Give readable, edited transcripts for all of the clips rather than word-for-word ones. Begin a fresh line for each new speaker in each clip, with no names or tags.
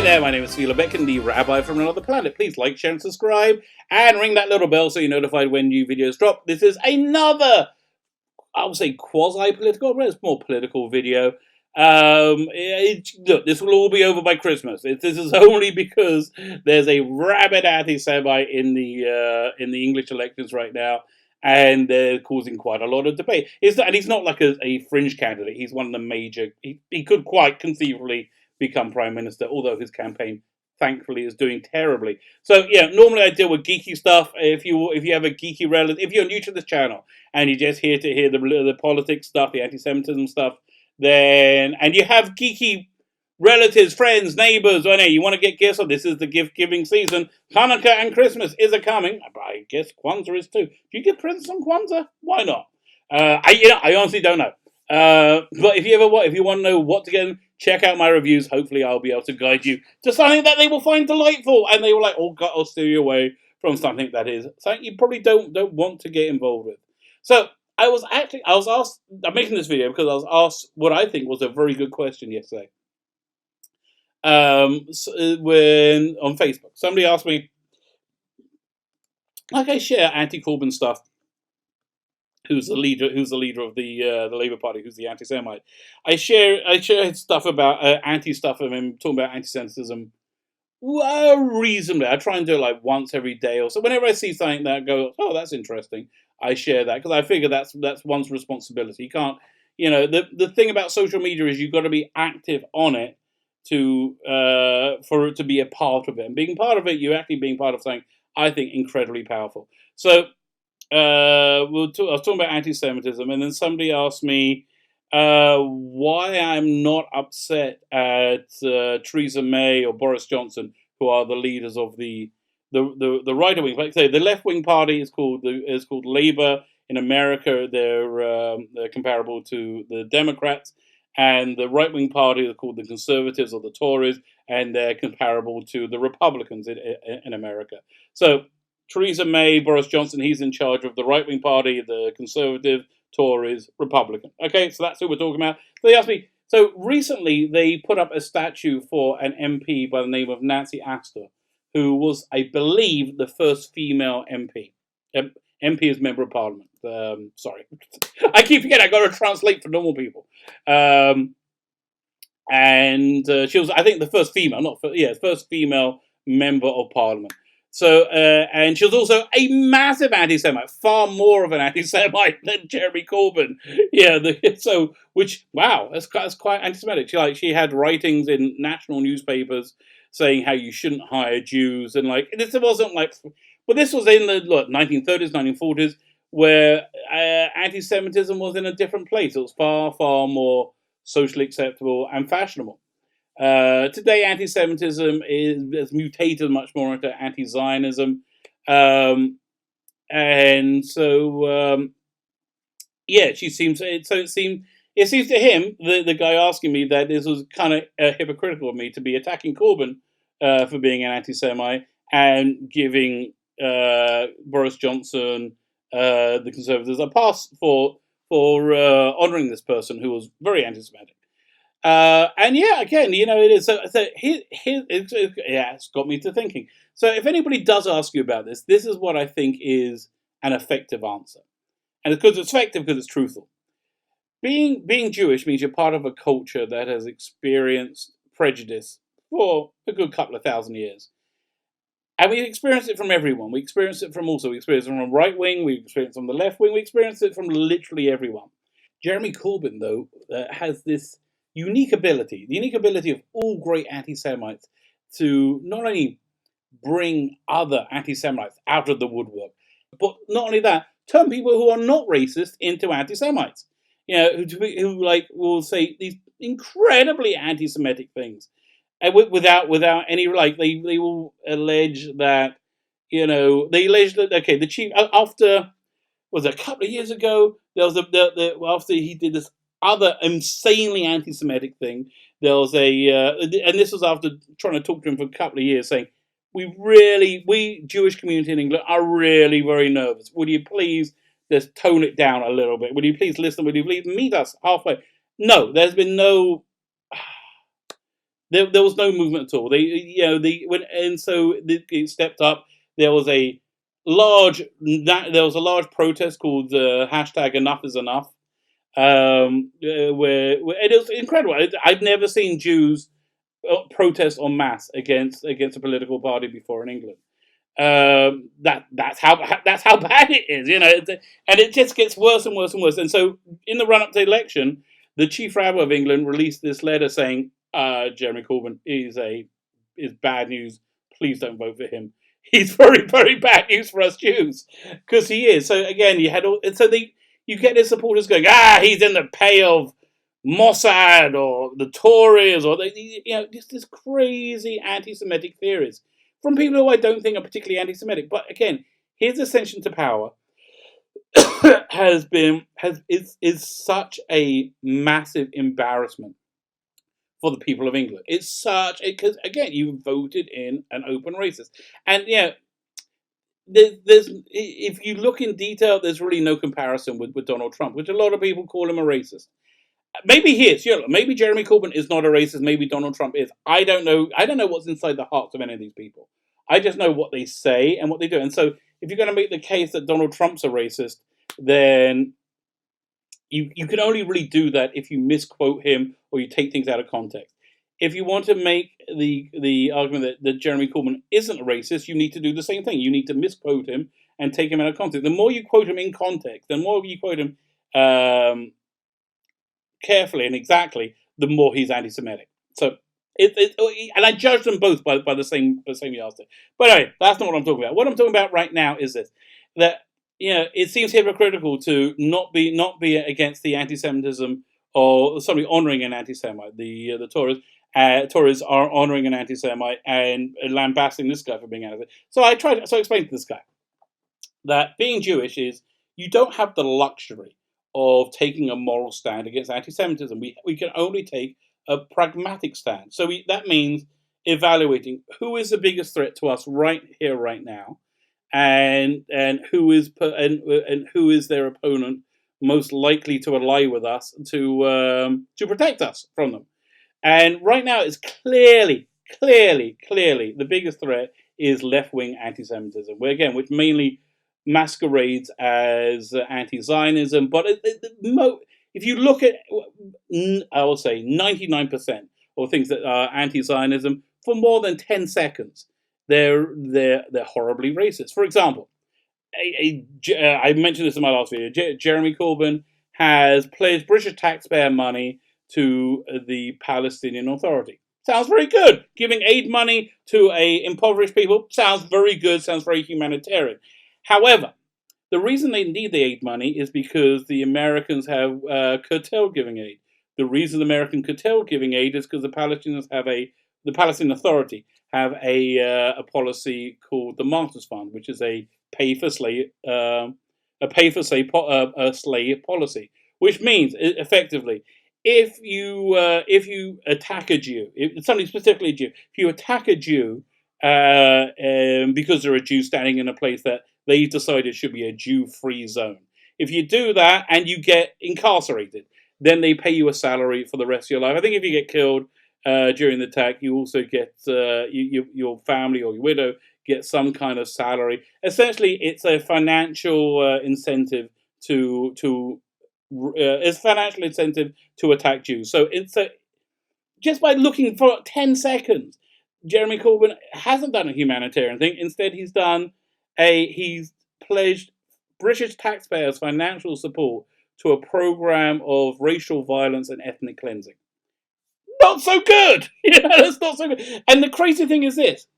there, my name is Philo Becken, the Rabbi from another planet. Please like, share, and subscribe, and ring that little bell so you're notified when new videos drop. This is another, I would say, quasi-political, but it's more political video. Look, this will all be over by Christmas. This is only because there's a rabid anti-Semite in the English elections right now, and they're causing quite a lot of debate. And he's not like a fringe candidate. He's one of the major. He could quite conceivably become prime minister, although his campaign, thankfully, is doing terribly. So yeah, normally I deal with geeky stuff. If you have a geeky relative, if you're new to this channel and you're just here to hear the politics stuff, the anti-Semitism stuff, and you have geeky relatives, friends, neighbors, or you want to get gifts. So this is the gift-giving season. Hanukkah and Christmas is a-coming. I guess Kwanzaa is too. Do you give presents on Kwanzaa? Why not? I honestly don't know. But if you want to know what to get, check out my reviews. Hopefully, I'll be able to guide you to something that they will find delightful, and they will I'll steer you away from something that is something you probably don't want to get involved with. So I was asked. I'm making this video because I was asked what I think was a very good question yesterday. When on Facebook, somebody asked me, I share anti-Corbyn stuff. Who's the leader of the Labour Party? Who's the anti-Semite? I share stuff about anti-stuff of him talking about anti-Semitism. Reasonably, I try and do it like once every day or so. Whenever I see something that goes, oh, that's interesting, I share that because I figure that's one's responsibility. You can't, the thing about social media is you've got to be active on it for it to be a part of it. And being part of it, you're actually being part of something I think incredibly powerful. So. I was talking about anti-Semitism, and then somebody asked me why I'm not upset at Theresa May or Boris Johnson, who are the leaders of the right wing. Like I say, the left wing party is called Labour in America. They're comparable to the Democrats, and the right wing party is called the Conservatives or the Tories, and they're comparable to the Republicans in America. So. Theresa May, Boris Johnson, he's in charge of the right-wing party, the Conservative, Tories, Republican. Okay, so that's who we're talking about. So they asked me, so recently they put up a statue for an MP by the name of Nancy Astor, who was, I believe, the first female MP. MP is Member of Parliament. Sorry. I keep forgetting, I got to translate for normal people. And she was, I think, the first female, first female Member of Parliament. So, and she was also a massive anti-Semite, far more of an anti-Semite than Jeremy Corbyn. Yeah, that's quite anti-Semitic. She had writings in national newspapers saying how you shouldn't hire Jews, and this wasn't but this was in the 1930s, 1940s, where anti-Semitism was in a different place. It was far, far more socially acceptable and fashionable. Today, anti-Semitism has mutated much more into anti-Zionism, and so it seems to him, the guy asking me, that this was kind of hypocritical of me to be attacking Corbyn for being an anti-Semite and giving Boris Johnson, the Conservatives, a pass for honouring this person who was very anti-Semitic. And again, it is. It's got me to thinking. So if anybody does ask you about this is what I think is an effective answer. And because it's effective, because it's truthful. Being Jewish means you're part of a culture that has experienced prejudice for a good couple of thousand years. And we experience it from everyone. We experience it from the right wing, we experience it from the left wing, we experience it from literally everyone. Jeremy Corbyn, though, has this the unique ability of all great anti-Semites to not only bring other anti-Semites out of the woodwork, but not only that, turn people who are not racist into anti-Semites. Who will say these incredibly anti-Semitic things, and without any they will allege that the chief after was a couple of years ago there was after he did this other insanely anti-Semitic thing. There was and this was after trying to talk to him for a couple of years, saying, we Jewish community in England are really very nervous. Would you please just tone it down a little bit? Would you please listen? Would you please meet us halfway? No, there's been no There was no movement at all. They, and so it stepped up. There was a there was a large protest called hashtag Enough is Enough, where it was incredible. I'd never seen Jews protest en masse against a political party before in England. That's how bad it is, and it just gets worse and worse and worse. And so, in the run up to the election, the chief rabbi of England released this letter saying, Jeremy Corbyn is bad news. Please don't vote for him. He's very, very bad news for us Jews, because he is. So again, you get his supporters going, he's in the pay of Mossad or the Tories or just this crazy anti-Semitic theories from people who I don't think are particularly anti-Semitic. But again, his ascension to power is such a massive embarrassment for the people of England. It's such because again, you voted in an open racist, and there's if you look in detail, there's really no comparison with Donald Trump, which a lot of people call him a racist. Maybe he is. Maybe Jeremy Corbyn is not a racist. Maybe Donald Trump is. I don't know. I don't know what's inside the hearts of any of these people. I just know what they say and what they do. And so, if you're going to make the case that Donald Trump's a racist, then you can only really do that if you misquote him or you take things out of context. If you want to make the argument that Jeremy Corbyn isn't a racist, you need to do the same thing. You need to misquote him and take him out of context. The more you quote him in context, the more you quote him carefully and exactly, the more he's anti-Semitic. So and I judge them both by the same yardstick. But anyway, that's not what I'm talking about. What I'm talking about right now is this: that it seems hypocritical to not be against the anti-Semitism or somebody honouring an anti-Semite. The Tories are honouring an anti-Semite and lambasting this guy for being anti-Semite. So I explained to this guy that being Jewish is you don't have the luxury of taking a moral stand against anti-Semitism. We can only take a pragmatic stand. So that means evaluating who is the biggest threat to us right here, right now, and who is their opponent most likely to ally with us to protect us from them. And right now, it's clearly the biggest threat is left-wing anti-Semitism, which mainly masquerades as anti-Zionism. But if you look at, I will say, 99% of things that are anti-Zionism for more than 10 seconds, they're horribly racist. For example, I mentioned this in my last video. Jeremy Corbyn has pledged British taxpayer money to the Palestinian Authority. Sounds very good. Giving aid money to impoverished people sounds very good, sounds very humanitarian. However, the reason they need the aid money is because the Americans have curtailed giving aid. The reason the Americans curtailed giving aid is because the Palestinian Authority have a policy called the Martyrs Fund, which is a pay for slave policy, which means effectively, if you attack a Jew, something specifically a Jew, if you attack a Jew because they're a Jew standing in a place that they decided should be a Jew-free zone, if you do that and you get incarcerated, then they pay you a salary for the rest of your life. I think if you get killed during the attack, you also get your family or your widow get some kind of salary. Essentially, it's a financial incentive to attack Jews. So just by looking for 10 seconds, Jeremy Corbyn hasn't done a humanitarian thing. Instead, he's pledged British taxpayers financial support to a program of racial violence and ethnic cleansing. Not so good. That's not so good. And the crazy thing is this.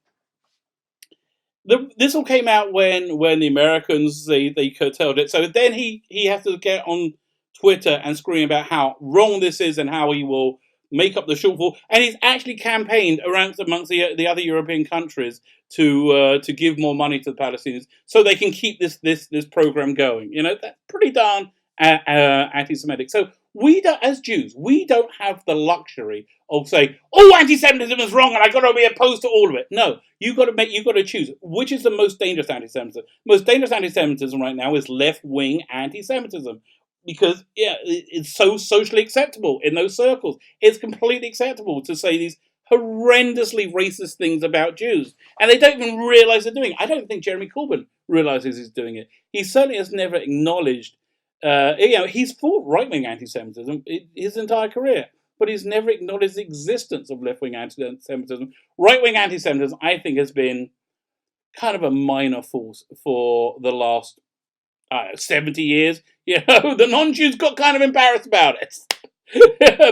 This all came out when the Americans they curtailed it. So then he has to get on Twitter and scream about how wrong this is and how he will make up the shortfall. And he's actually campaigned amongst the other European countries to give more money to the Palestinians so they can keep this program going. That's pretty darn anti-Semitic. So we don't, as Jews, we don't have the luxury of saying, "Oh, anti-Semitism is wrong, and I got to be opposed to all of it." No, you got to choose which is the most dangerous anti-Semitism. Most dangerous anti-Semitism right now is left-wing anti-Semitism because it's so socially acceptable in those circles. It's completely acceptable to say these horrendously racist things about Jews, and they don't even realise they're doing it. I don't think Jeremy Corbyn realises he's doing it. He certainly has never acknowledged. He's fought right-wing anti-Semitism his entire career, but he's never acknowledged the existence of left-wing anti-Semitism. Right-wing anti-Semitism, I think, has been kind of a minor force for the last 70 years. The non-Jews got kind of embarrassed about it.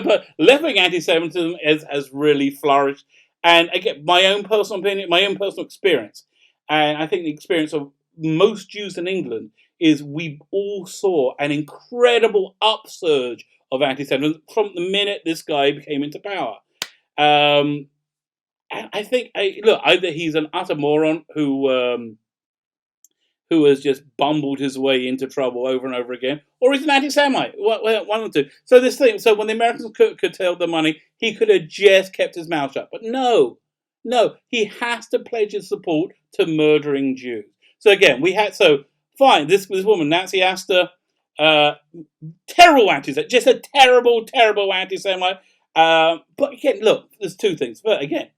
But left-wing anti-Semitism has really flourished. And again, my own personal opinion, my own personal experience, and I think the experience of most Jews in England is we all saw an incredible upsurge of anti-Semitism from the minute this guy came into power. And I think, either he's an utter moron who has just bumbled his way into trouble over and over again, or he's an anti-Semite. One of the two. So this thing. So when the Americans curtailed the money, he could have just kept his mouth shut. But no, he has to pledge his support to murdering Jews. So again, fine. This woman, Nancy Astor, terrible anti-Semite, just a terrible, terrible anti-Semite. But again, look, there's two things. But again,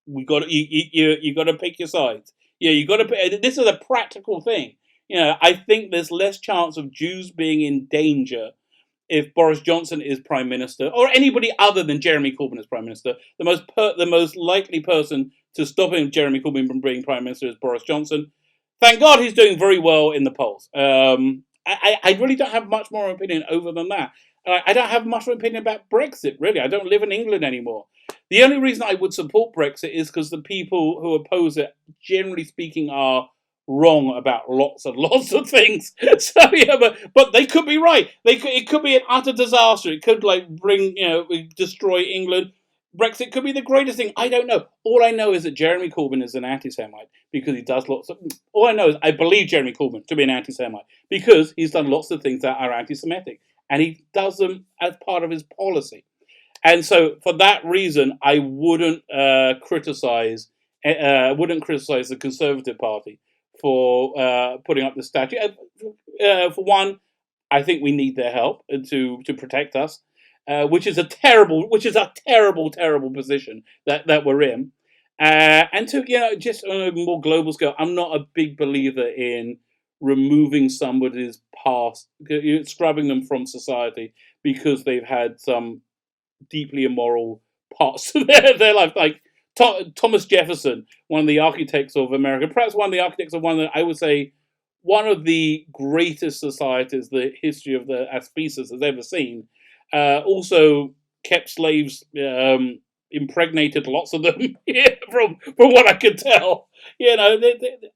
you got to pick your sides. You got to. This is a practical thing. I think there's less chance of Jews being in danger if Boris Johnson is Prime Minister, or anybody other than Jeremy Corbyn as Prime Minister. The most likely person to stop Jeremy Corbyn from being Prime Minister is Boris Johnson. Thank God he's doing very well in the polls. I really don't have much more opinion over than that. I don't have much of an opinion about Brexit, really. I don't live in England anymore. The only reason I would support Brexit is because the people who oppose it, generally speaking, are wrong about lots and lots of things. So but they could be right. It could be an utter disaster. It could destroy England. Brexit could be the greatest thing. I don't know. All I know is that Jeremy Corbyn is an anti-Semite because he does lots of. All I know is I believe Jeremy Corbyn to be an anti-Semite because he's done lots of things that are anti-Semitic, and he does them as part of his policy. And so, for that reason, I wouldn't criticize the Conservative Party for putting up the statue. For one, I think we need their help to protect us, which is a terrible, terrible position that we're in. And two, just on a more global scale, I'm not a big believer in removing somebody's past, scrubbing them from society because they've had some deeply immoral parts of their life. Like Thomas Jefferson, one of the architects of America, perhaps one of the architects of I would say, one of the greatest societies the history of the species has ever seen. Also kept slaves, impregnated lots of them, from what I could tell.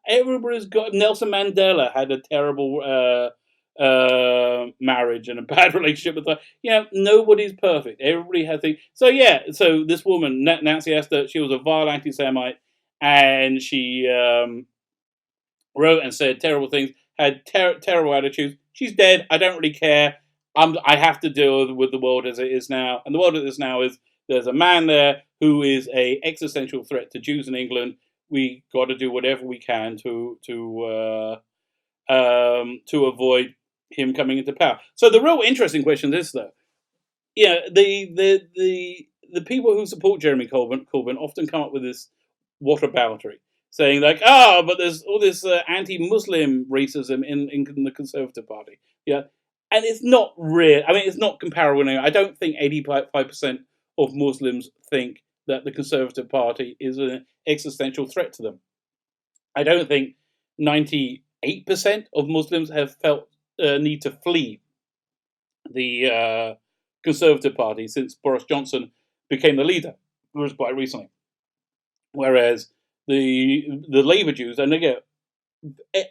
Everybody's got. Nelson Mandela had a terrible marriage and a bad relationship with her. Nobody's perfect. Everybody has things. So this woman, Nancy Astor, she was a vile anti-Semite, and she wrote and said terrible things, had terrible attitudes. She's dead. I don't really care. I have to deal with the world as it is now, and the world as it is now is there's a man there who is a existential threat to Jews in England. We got to do whatever we can to avoid him coming into power. So the real interesting question is though, the people who support Jeremy Corbyn often come up with this whataboutery, saying like, but there's all this anti-Muslim racism in the Conservative Party. And it's not real. I mean, it's not comparable anyway. I don't think 85% of Muslims think that the Conservative Party is an existential threat to them. I don't think 98% of Muslims have felt need to flee the Conservative Party since Boris Johnson became the leader, which was quite recently. Whereas the Labour Jews, and again,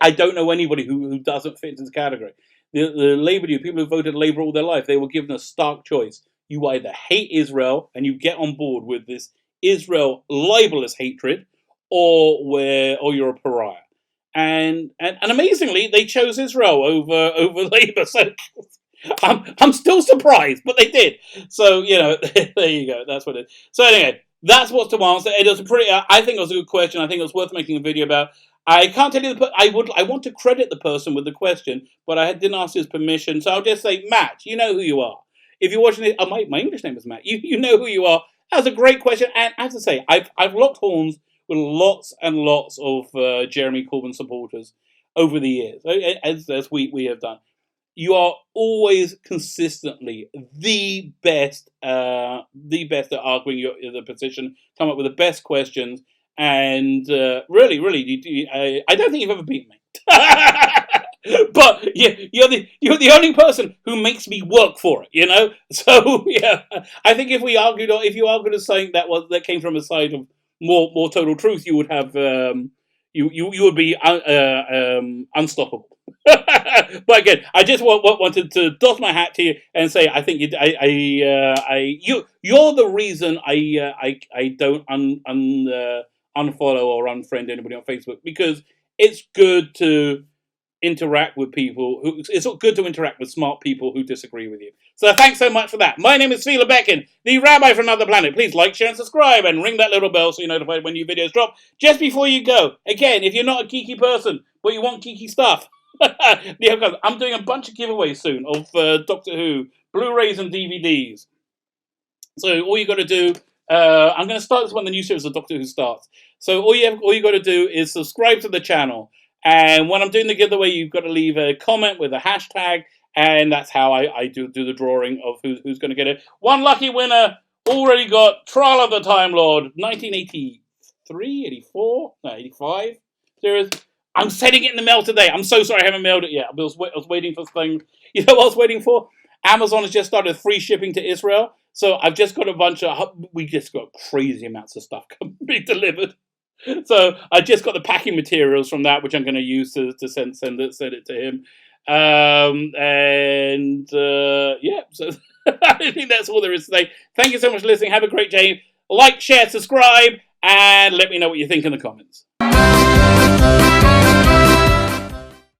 I don't know anybody who doesn't fit into the category. The Labour Jews, people who voted Labour all their life, they were given a stark choice. You either hate Israel and you get on board with this Israel libelous hatred, or you're a pariah. And amazingly, they chose Israel over Labour. So I'm still surprised, but they did. So there you go. That's what it is. So anyway, that's what's to answer. It was I think it was a good question. I think it was worth making a video about. I can't tell you I want to credit the person with the question, but I didn't ask his permission. So I'll just say, Matt, you know who you are. If you're watching it, my English name is Matt. You know who you are. That was a great question, and as I say, I've locked horns with lots and lots of Jeremy Corbyn supporters over the years, as we have done. You are always consistently the best at arguing the position. Come up with the best questions, and really, I don't think you've ever beaten me. But yeah, you're the only person who makes me work for it, you know. So yeah, I think if you argued something that came from a side of more total truth, you would have you would be unstoppable. But again, I just wanted to doff my hat to you and say I think you're the reason I don't unfollow or unfriend anybody on Facebook, because it's good to interact with people it's good to interact with smart people who disagree with you. So thanks so much for that. My name is Fila Beckin, the Rabbi from Another Planet. Please like, share, and subscribe, and ring that little bell so you're notified when new videos drop. Just before you go, again, if you're not a geeky person but you want geeky stuff, I'm doing a bunch of giveaways soon of Doctor Who Blu-rays and DVDs. So all you got to do, I'm going to start this when the new series of Doctor Who starts. So all you got to do is subscribe to the channel. And when I'm doing the giveaway, you've got to leave a comment with a hashtag, and that's how I do the drawing of who's going to get it. One lucky winner already got Trial of the Time Lord, 1983, 84, no, 85 series. I'm sending it in the mail today. I'm so sorry I haven't mailed it yet. I was waiting for things. You know what I was waiting for? Amazon has just started free shipping to Israel. So I've just got we just got crazy amounts of stuff being delivered. So I just got the packing materials from that, which I'm going to use to send it to him. Yeah, so I think that's all there is to say. Thank you so much for listening. Have a great day. Like, share, subscribe, and let me know what you think in the comments.